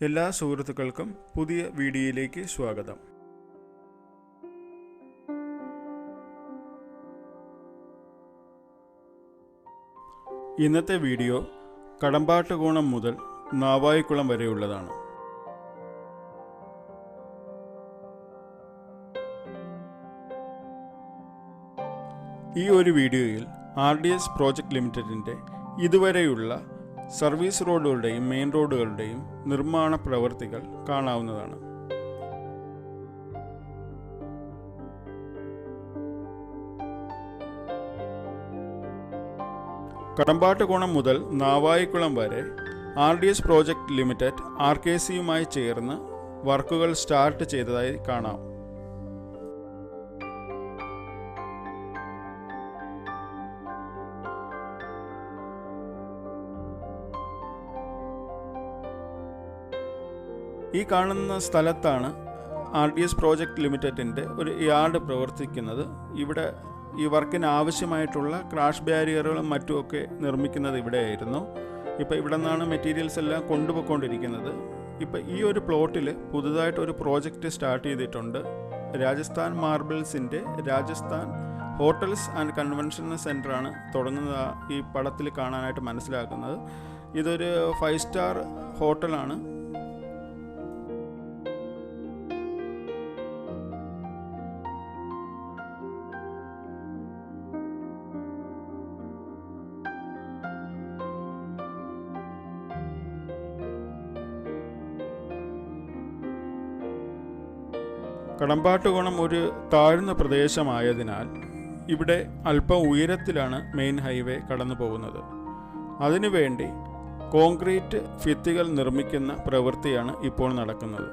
എല്ലാ സുഹൃത്തുക്കൾക്കും പുതിയ വീഡിയോയിലേക്ക് സ്വാഗതം. ഇന്നത്തെ വീഡിയോ കടമ്പാട്ടുകോണം മുതൽ നാവായിക്കുളം വരെയുള്ളതാണ്. ഈ ഒരു വീഡിയോയിൽ RDS പ്രോജക്റ്റ് ലിമിറ്റഡിൻ്റെ ഇതുവരെയുള്ള സർവീസ് റോഡുകളുടെയും മെയിൻ റോഡുകളുടെയും നിർമ്മാണ പ്രവൃത്തികൾ കാണാവുന്നതാണ്. കടമ്പാട്ടുകോണം മുതൽ നാവായിക്കുളം വരെ RDS പ്രോജക്റ്റ് ലിമിറ്റഡ് RKCയുമായി ചേർന്ന് വർക്കുകൾ സ്റ്റാർട്ട് ചെയ്തതായി കാണാം. ഈ കാണുന്ന സ്ഥലത്താണ് RDS പ്രോജക്റ്റ് ലിമിറ്റഡിൻ്റെ ഒരു യാർഡ് പ്രവർത്തിക്കുന്നത്. ഇവിടെ ഈ വർക്കിന് ആവശ്യമായിട്ടുള്ള ക്രാഷ് ബാരിയറുകളും മറ്റുമൊക്കെ നിർമ്മിക്കുന്നത് ഇവിടെയായിരുന്നു. ഇപ്പോൾ ഇവിടെ നിന്നാണ് മെറ്റീരിയൽസ് എല്ലാം കൊണ്ടുപോയിക്കൊണ്ടിരിക്കുന്നത്. ഇപ്പോൾ ഈ ഒരു പ്ലോട്ടിൽ പുതുതായിട്ടൊരു പ്രോജക്റ്റ് സ്റ്റാർട്ട് ചെയ്തിട്ടുണ്ട്. രാജസ്ഥാൻ മാർബിൾസിൻ്റെ രാജസ്ഥാൻ ഹോട്ടൽസ് ആൻഡ് കൺവെൻഷൻ സെൻ്ററാണ് തുടങ്ങുന്നത്. ഈ പടത്തിൽ കാണാനായിട്ട് മനസ്സിലാക്കുന്നത് ഇതൊരു 5 സ്റ്റാർ ഹോട്ടലാണ്. കടമ്പാട്ടുകോണം ഒരു താഴ്ന്ന പ്രദേശമായതിനാൽ ഇവിടെ അല്പം ഉയരത്തിലാണ് മെയിൻ ഹൈവേ കടന്നു പോകുന്നത്. അതിനുവേണ്ടി കോൺക്രീറ്റ് ഭിത്തികൾ നിർമ്മിക്കുന്ന പ്രവൃത്തിയാണ് ഇപ്പോൾ നടക്കുന്നത്.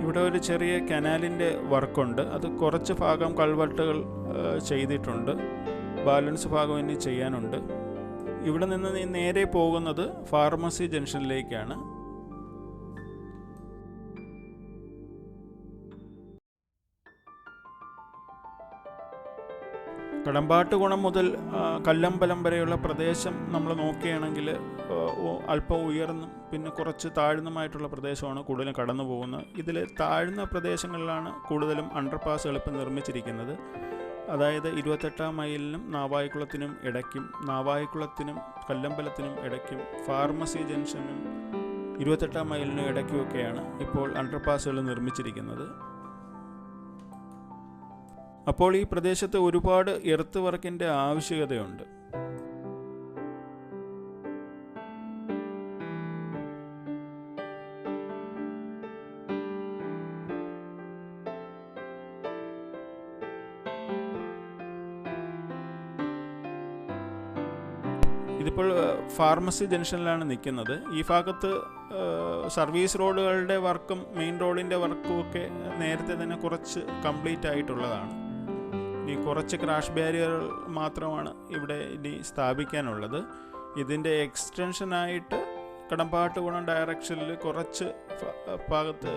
ഇവിടെ ഒരു ചെറിയ കനാലിൻ്റെ വർക്കുണ്ട്. അത് കുറച്ച് ഭാഗം കൾവട്ടുകൾ ചെയ്തിട്ടുണ്ട്. ബാലൻസ് ഭാഗം ഇനി ചെയ്യാനുണ്ട്. ഇവിടെ നിന്ന് നേരെ പോകുന്നത് ഫാർമസി ജംഗ്ഷനിലേക്കാണ്. കടമ്പാട്ടുകോണം മുതൽ കല്ലമ്പലം വരെയുള്ള പ്രദേശം നമ്മൾ നോക്കുകയാണെങ്കിൽ അല്പം ഉയർന്നും പിന്നെ കുറച്ച് താഴ്ന്നുമായിട്ടുള്ള പ്രദേശമാണ് കൂടുതലും കടന്നു പോകുന്നത്. ഇതിൽ താഴ്ന്ന പ്രദേശങ്ങളിലാണ് കൂടുതലും അണ്ടർപാസുകൾ ഇപ്പം നിർമ്മിച്ചിരിക്കുന്നത്. അതായത് 28-ാം മൈലിനും നാവായിക്കുളത്തിനും ഇടയ്ക്കും, നാവായിക്കുളത്തിനും കല്ലമ്പലത്തിനും ഇടയ്ക്കും, ഫാർമസി ജംഗ്ഷനും 28-ാം മൈലിനും ഇടയ്ക്കുമൊക്കെയാണ് ഇപ്പോൾ അണ്ടർപാസുകൾ നിർമ്മിച്ചിരിക്കുന്നത്. അപ്പോൾ ഈ പ്രദേശത്ത് ഒരുപാട് എർത്ത് വർക്കിൻ്റെ ആവശ്യകതയുണ്ട്. ഇതിപ്പോൾ ഫാർമസി ജംഗ്ഷനിലാണ് നിൽക്കുന്നത്. ഈ ഭാഗത്ത് സർവീസ് റോഡുകളുടെ വർക്കും മെയിൻ റോഡിൻ്റെ വർക്കും ഒക്കെ നേരത്തെ തന്നെ കുറച്ച് കംപ്ലീറ്റ് ആയിട്ടുള്ളതാണ്. ഇനി കുറച്ച് ക്രാഷ് ബാരിയറുകൾ മാത്രമാണ് ഇവിടെ ഇനി സ്ഥാപിക്കാനുള്ളത്. ഇതിൻ്റെ എക്സ്റ്റൻഷനായിട്ട് കടമ്പാട്ടുകോണം ഡയറക്ഷനിൽ കുറച്ച് ഭാഗത്ത്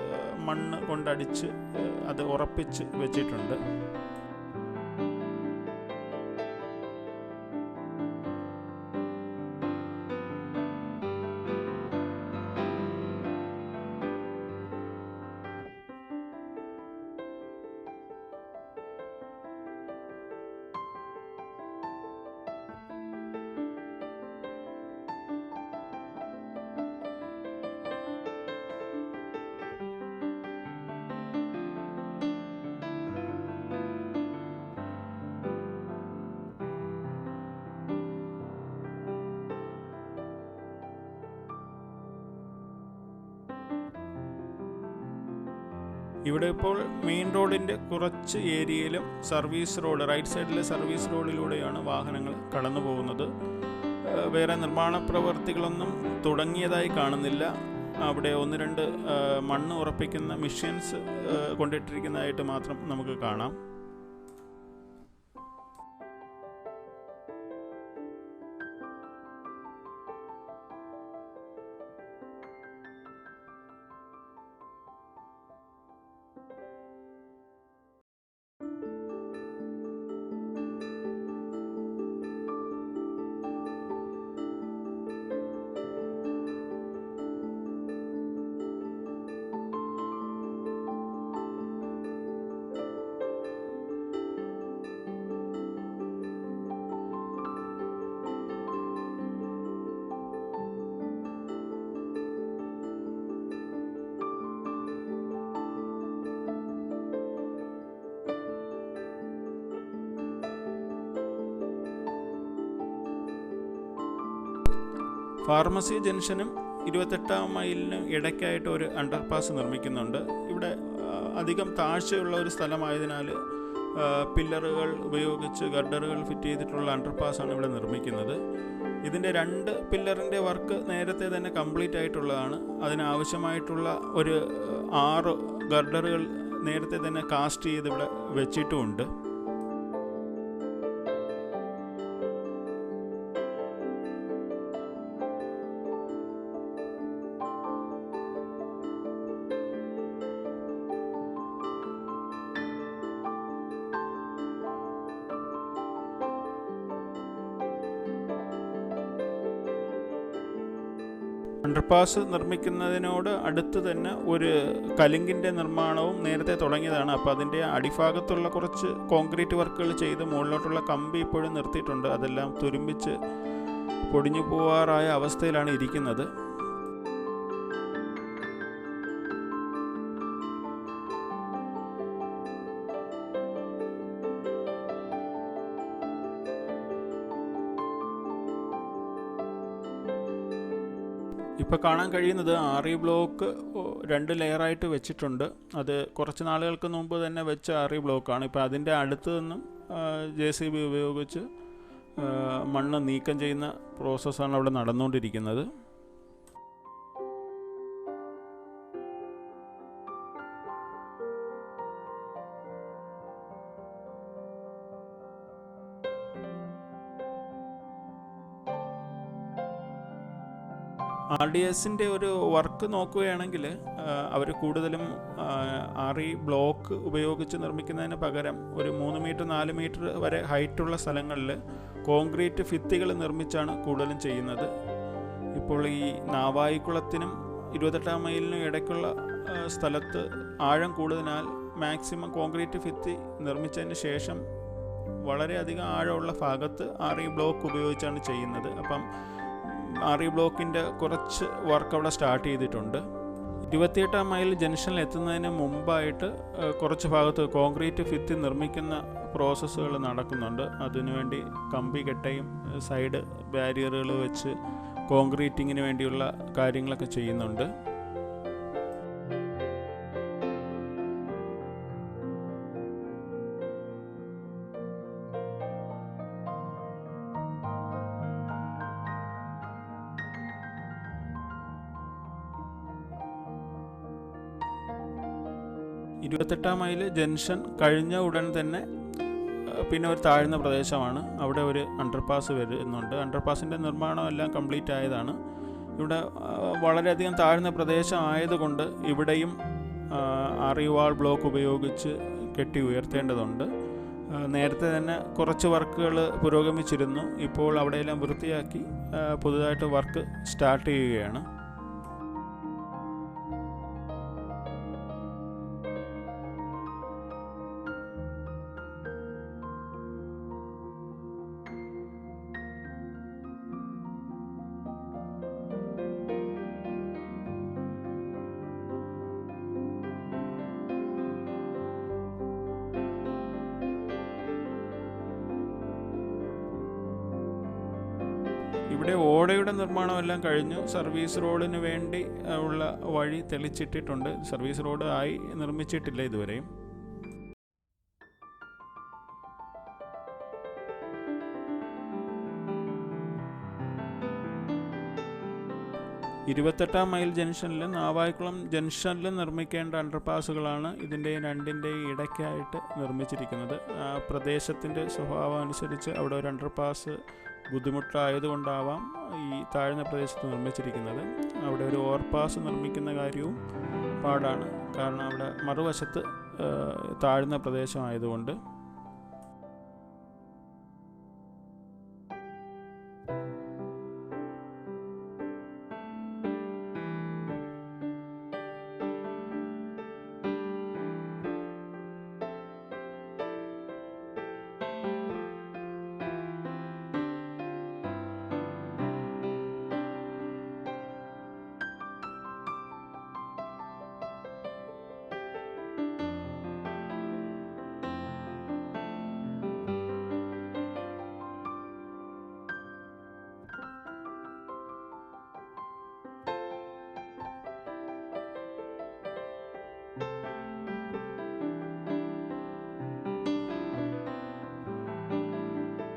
മണ്ണ് കൊണ്ടടിച്ച് അത് ഉറപ്പിച്ച് വെച്ചിട്ടുണ്ട്. ഇവിടെ ഇപ്പോൾ മെയിൻ റോഡിൻ്റെ കുറച്ച് ഏരിയയിലും സർവീസ് റോഡ്, റൈറ്റ് സൈഡിലെ സർവീസ് റോഡിലൂടെയാണ് വാഹനങ്ങൾ കടന്നു പോകുന്നത്. വേറെ നിർമ്മാണ പ്രവർത്തികളൊന്നും തുടങ്ങിയതായി കാണുന്നില്ല. അവിടെ 1-2 മണ്ണ് ഉറപ്പിക്കുന്ന മെഷീൻസ് കൊണ്ടിട്ടിരിക്കുന്നതായിട്ട് മാത്രം നമുക്ക് കാണാം. ഫാർമസി ജംഗ്ഷനും 28-ാം മൈലിനും ഇടയ്ക്കായിട്ട് ഒരു അണ്ടർപാസ് നിർമ്മിക്കുന്നുണ്ട്. ഇവിടെ അധികം താഴ്ചയുള്ള ഒരു സ്ഥലമായതിനാൽ പില്ലറുകൾ ഉപയോഗിച്ച് ഗർഡറുകൾ ഫിറ്റ് ചെയ്തിട്ടുള്ള അണ്ടർപാസാണ് ഇവിടെ നിർമ്മിക്കുന്നത്. ഇതിൻ്റെ 2 പില്ലറിൻ്റെ വർക്ക് നേരത്തെ തന്നെ കംപ്ലീറ്റ് ആയിട്ടുള്ളതാണ്. അതിനാവശ്യമായിട്ടുള്ള ഒരു 6 ഗർഡറുകൾ നേരത്തെ തന്നെ കാസ്റ്റ് ചെയ്ത് ഇവിടെ വെച്ചിട്ടുമുണ്ട്. അണ്ടർപാസ് നിർമ്മിക്കുന്നതിനോട് അടുത്ത് തന്നെ ഒരു കലുങ്കിൻ്റെ നിർമ്മാണവും നേരത്തെ തുടങ്ങിയതാണ്. അപ്പോൾ അതിൻ്റെ അടിഭാഗത്തുള്ള കുറച്ച് കോൺക്രീറ്റ് വർക്കുകൾ ചെയ്ത് മുകളിലോട്ടുള്ള കമ്പി ഇപ്പോഴും നിർത്തിയിട്ടുണ്ട്. അതെല്ലാം തുരുമ്പിച്ച് പൊടിഞ്ഞു പോവാറായ അവസ്ഥയിലാണ് ഇരിക്കുന്നത്. ഇപ്പോൾ കാണാൻ കഴിയുന്നത് RE ബ്ലോക്ക് 2 ലെയറായിട്ട് വെച്ചിട്ടുണ്ട്. അത് കുറച്ച് നാളുകൾക്ക് മുമ്പ് തന്നെ വെച്ച RE ബ്ലോക്കാണ്. ഇപ്പോൾ അതിൻ്റെ അടുത്ത് നിന്നും JCB ഉപയോഗിച്ച് മണ്ണ് നീക്കം ചെയ്യുന്ന പ്രോസസ്സാണ് അവിടെ നടന്നുകൊണ്ടിരിക്കുന്നത്. RDSൻ്റെ ഒരു വർക്ക് നോക്കുകയാണെങ്കിൽ അവർ കൂടുതലും RE ബ്ലോക്ക് ഉപയോഗിച്ച് നിർമ്മിക്കുന്നതിന് പകരം ഒരു 3 മീറ്റർ 4 മീറ്റർ വരെ ഹൈറ്റുള്ള സ്ഥലങ്ങളിൽ കോൺക്രീറ്റ് ഭിത്തികൾ നിർമ്മിച്ചാണ് കൂടുതലും ചെയ്യുന്നത്. ഇപ്പോൾ ഈ നാവായിക്കുളത്തിനും 28-ാം മൈലിനും ഇടയ്ക്കുള്ള സ്ഥലത്ത് ആഴം കൂടുതനാൽ മാക്സിമം കോൺക്രീറ്റ് ഭിത്തി നിർമ്മിച്ചതിന് ശേഷം വളരെയധികം ആഴമുള്ള ഭാഗത്ത് RE ബ്ലോക്ക് ഉപയോഗിച്ചാണ് ചെയ്യുന്നത്. അപ്പം RE ബ്ലോക്കിൻ്റെ കുറച്ച് വർക്ക് അവിടെ സ്റ്റാർട്ട് ചെയ്തിട്ടുണ്ട്. 28-ാം മൈൽ ജംഗ്ഷനിൽ എത്തുന്നതിന് മുമ്പായിട്ട് കുറച്ച് ഭാഗത്ത് കോൺക്രീറ്റ് ഭിത്തി നിർമ്മിക്കുന്ന പ്രോസസ്സുകൾ നടക്കുന്നുണ്ട്. അതിനുവേണ്ടി കമ്പി കെട്ടയും സൈഡ് ബാരിയറുകൾ വെച്ച് കോൺക്രീറ്റിങ്ങിന് വേണ്ടിയുള്ള കാര്യങ്ങളൊക്കെ ചെയ്യുന്നുണ്ട്. ഇരുപത്തെട്ടാം മൈൽ ജംഗ്ഷൻ കഴിഞ്ഞ ഉടൻ തന്നെ പിന്നെ ഒരു താഴ്ന്ന പ്രദേശമാണ്. അവിടെ ഒരു അണ്ടർപാസ് വരുന്നുണ്ട്. അണ്ടർപാസിൻ്റെ നിർമ്മാണം എല്ലാം കംപ്ലീറ്റ് ആയതാണ്. ഇവിടെ വളരെയധികം താഴ്ന്ന പ്രദേശം ആയതുകൊണ്ട് ഇവിടെയും RE വാൾ ബ്ലോക്ക് ഉപയോഗിച്ച് കെട്ടി ഉയർത്തേണ്ടതുണ്ട്. നേരത്തെ തന്നെ കുറച്ച് വർക്കുകൾ പുരോഗമിച്ചിരുന്നു. ഇപ്പോൾ അവിടെയെല്ലാം വൃത്തിയാക്കി പുതുതായിട്ട് വർക്ക് സ്റ്റാർട്ട് ചെയ്യുകയാണ്. ഇവിടെ ഓടയുടെ നിർമ്മാണമെല്ലാം കഴിഞ്ഞു. സർവീസ് റോഡിന് വേണ്ടി ഉള്ള വഴി തെളിച്ചിട്ടിട്ടുണ്ട്. സർവീസ് റോഡ് ആയി നിർമ്മിച്ചിട്ടില്ല ഇതുവരെയും. ഇരുപത്തെട്ടാം മൈൽ ജംഗ്ഷനിലും നാവായിക്കുളം ജംഗ്ഷനിലും നിർമ്മിക്കേണ്ട അണ്ടർപാസുകളാണ് ഇതിൻ്റെ രണ്ടിൻ്റെയും ഇടയ്ക്കായിട്ട് നിർമ്മിച്ചിരിക്കുന്നത്. ആ പ്രദേശത്തിൻ്റെ സ്വഭാവം അനുസരിച്ച് അവിടെ ഒരു അണ്ടർപാസ് ബുദ്ധിമുട്ടായതുകൊണ്ടാവാം ഈ താഴ്ന്ന പ്രദേശത്ത് നിർമ്മിച്ചിരിക്കുന്നത്. അവിടെ ഒരു ഓവർപാസ് നിർമ്മിക്കുന്ന കാര്യവും പാടാണ്. കാരണം അവിടെ മറുവശത്ത് താഴ്ന്ന പ്രദേശമായതുകൊണ്ട്.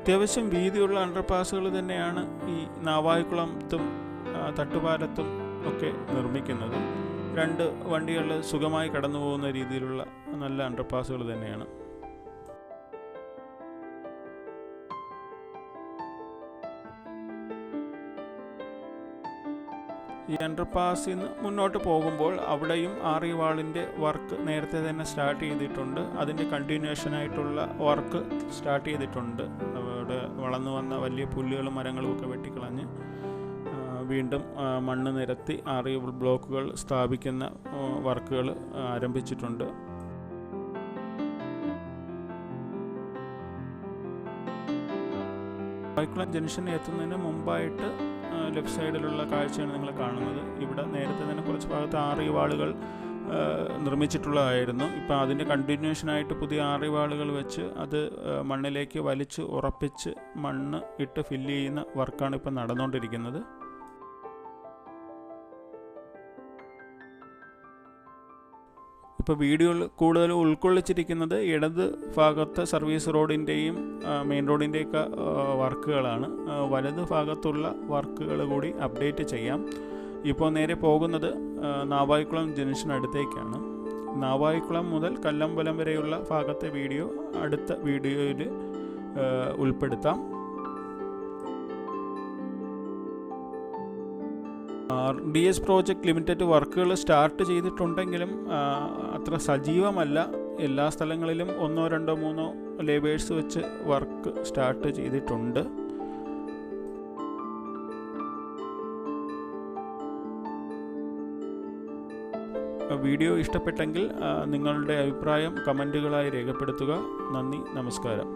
അത്യാവശ്യം വീതിയുള്ള അണ്ടർപാസുകൾ തന്നെയാണ് ഈ നാവായിക്കുളത്തും തട്ടുപാലത്തും ഒക്കെ നിർമ്മിക്കുന്നത്. 2 വണ്ടികൾ സുഖമായി കടന്നു പോകുന്ന രീതിയിലുള്ള നല്ല അണ്ടർപാസുകൾ തന്നെയാണ്. ഈ അണ്ടർപാസിൽ നിന്ന് മുന്നോട്ട് പോകുമ്പോൾ അവിടെയും ആറി വാളിൻ്റെ വർക്ക് നേരത്തെ തന്നെ സ്റ്റാർട്ട് ചെയ്തിട്ടുണ്ട്. അതിൻ്റെ കണ്ടിന്യൂഷനായിട്ടുള്ള വർക്ക് സ്റ്റാർട്ട് ചെയ്തിട്ടുണ്ട്. അവിടെ വളർന്നു വന്ന വലിയ പുല്ലുകളും മരങ്ങളും ഒക്കെ വെട്ടിക്കളഞ്ഞ് വീണ്ടും മണ്ണ് നിരത്തി ആറി ബ്ലോക്കുകൾ സ്ഥാപിക്കുന്ന വർക്കുകൾ ആരംഭിച്ചിട്ടുണ്ട്. നാവായിക്കുളം ജംഗ്ഷനിൽ എത്തുന്നതിന് മുമ്പായിട്ട് ലെഫ്റ്റ് സൈഡിലുള്ള കാഴ്ചയാണ് നിങ്ങൾ കാണുന്നത്. ഇവിടെ നേരത്തെ തന്നെ കുറച്ച് ഭാഗത്ത് ആറി വാളുകൾ നിർമ്മിച്ചിട്ടുള്ളതായിരുന്നു. ഇപ്പം അതിൻ്റെ കണ്ടിന്യൂഷനായിട്ട് പുതിയ ആറി വാളുകൾ വെച്ച് അത് മണ്ണിലേക്ക് വലിച്ച് ഉറപ്പിച്ച് മണ്ണ് ഇട്ട് ഫില്ല് ചെയ്യുന്ന വർക്കാണ് ഇപ്പം നടന്നുകൊണ്ടിരിക്കുന്നത്. ഇപ്പോൾ വീഡിയോയിൽ കൂടുതൽ ഉൾക്കൊള്ളിച്ചിരിക്കുന്നത് ഇടത് ഭാഗത്ത് സർവീസ് റോഡിൻ്റെയും മെയിൻ റോഡിൻ്റെയൊക്കെ വർക്കുകളാണ്. വലത് ഭാഗത്തുള്ള വർക്കുകൾ കൂടി അപ്ഡേറ്റ് ചെയ്യാം. ഇപ്പോൾ നേരെ പോകുന്നത് നാവായിക്കുളം ജംഗ്ഷൻ അടുത്തേക്കാണ്. നാവായിക്കുളം മുതൽ കല്ലമ്പലം വരെയുള്ള ഭാഗത്തെ വീഡിയോ അടുത്ത വീഡിയോയിൽ ഉൾപ്പെടുത്താം. RDS പ്രോജക്റ്റ് ലിമിറ്റഡ് വർക്കുകൾ സ്റ്റാർട്ട് ചെയ്തിട്ടുണ്ടെങ്കിലും അത്ര സജീവമല്ല. എല്ലാ സ്ഥലങ്ങളിലും 1, 2, 3 ലേബേഴ്സ് വെച്ച് വർക്ക് സ്റ്റാർട്ട് ചെയ്തിട്ടുണ്ട്. വീഡിയോ ഇഷ്ടപ്പെട്ടെങ്കിൽ നിങ്ങളുടെ അഭിപ്രായം കമൻറ്റുകളായി രേഖപ്പെടുത്തുക. നന്ദി, നമസ്കാരം.